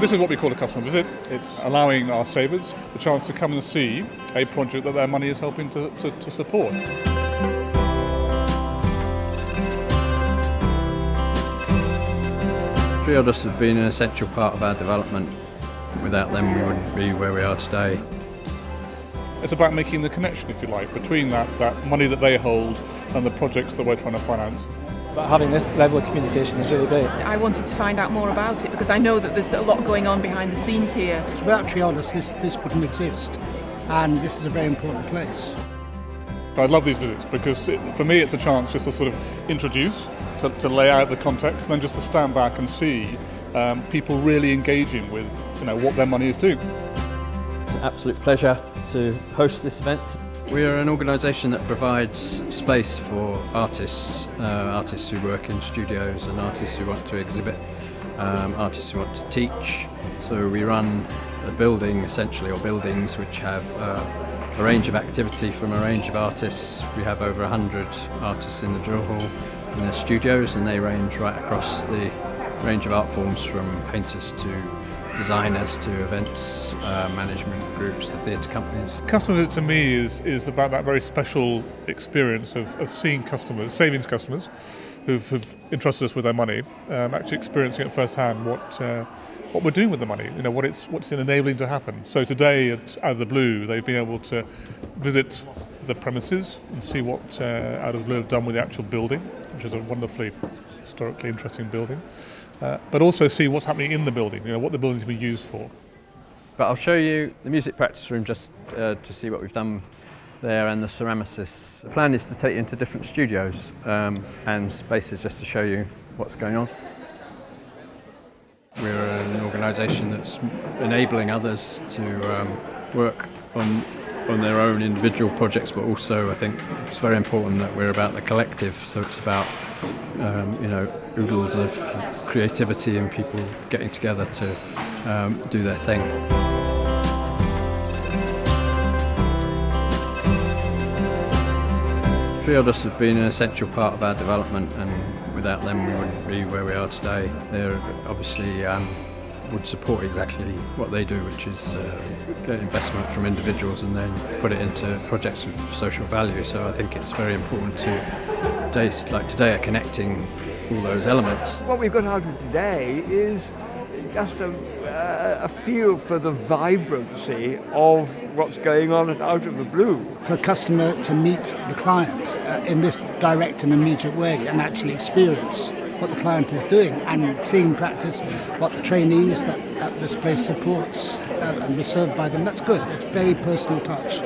This is what we call a customer visit. It's allowing our savers the chance to come and see a project that their money is helping to support. Triodos have been an essential part of our development. Without them, we wouldn't be where we are today. It's about making the connection, if you like, between that money that they hold and the projects that we're trying to finance. But having this level of communication is really great. I wanted to find out more about it because I know that there's a lot going on behind the scenes here. Without Triodos, this wouldn't exist, and this is a very important place. I love these visits because for me it's a chance just to sort of introduce, to lay out the context, and then just to stand back and see people really engaging with what their money is doing. It's an absolute pleasure to host this event. We are an organisation that provides space for artists, artists who work in studios and artists who want to exhibit, artists who want to teach. So we run a building essentially, or buildings, which have a range of activity from a range of artists. We have over 100 artists in the drill hall and their studios, and they range right across the range of art forms, from painters to designers to events management groups to theatre companies. Customer visit to me is about that very special experience of seeing customers, savings customers who've entrusted us with their money, actually experiencing at first hand what we're doing with the money, what's enabling to happen. So today, out of the blue, they've been able to visit the premises and see what out of the blue have done with the actual building, which is a wonderfully historically interesting building, but also see what's happening in the building, what the building's been used for. But I'll show you the music practice room just to see what we've done there, and the ceramicist. The plan is to take you into different studios and spaces just to show you what's going on. We're an organisation that's enabling others to work on their own individual projects, but also I think it's very important that we're about the collective. So it's about oodles of creativity and people getting together to do their thing. Triodos have been an essential part of our development, and without them we wouldn't be where we are today. They're obviously would support exactly what they do, which is get investment from individuals and then put it into projects of social value. So I think it's very important to days like today are connecting all those elements. What we've got out of today is just a feel for the vibrancy of what's going on out of the blue. For a customer to meet the client in this direct and immediate way and actually experience what the client is doing, and seeing in practice what the trainees that this place supports and be served by them, that's good. It's very personal touch.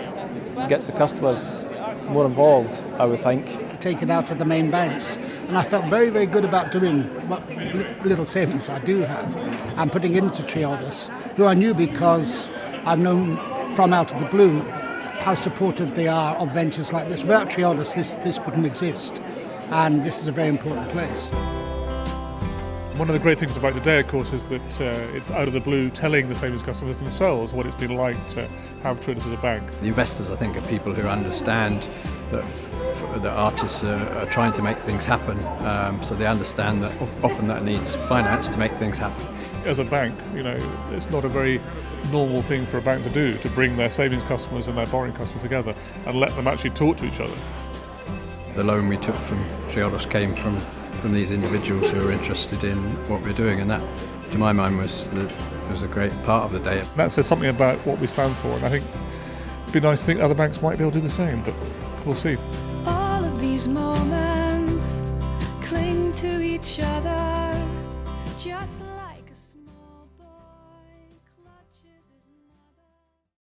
Gets the customers more involved, I would think. Take it out of the main banks. And I felt very, very good about doing what little savings I do have and putting into Triodos, who I knew because I've known from out of the blue how supportive they are of ventures like this. Without Triodos, this wouldn't exist, and this is a very important place. One of the great things about today, of course, is that it's out of the blue telling the savings customers themselves what it's been like to have Triodos as a bank. The investors, I think, are people who understand that the artists are trying to make things happen, so they understand that often that needs finance to make things happen. As a bank, it's not a very normal thing for a bank to do, to bring their savings customers and their borrowing customers together and let them actually talk to each other. The loan we took from Triodos came from these individuals who are interested in what we're doing, and that, to my mind, was a great part of the day. That says something about what we stand for, and I think it'd be nice to think other banks might be able to do the same, but we'll see. All of these moments cling to each other just like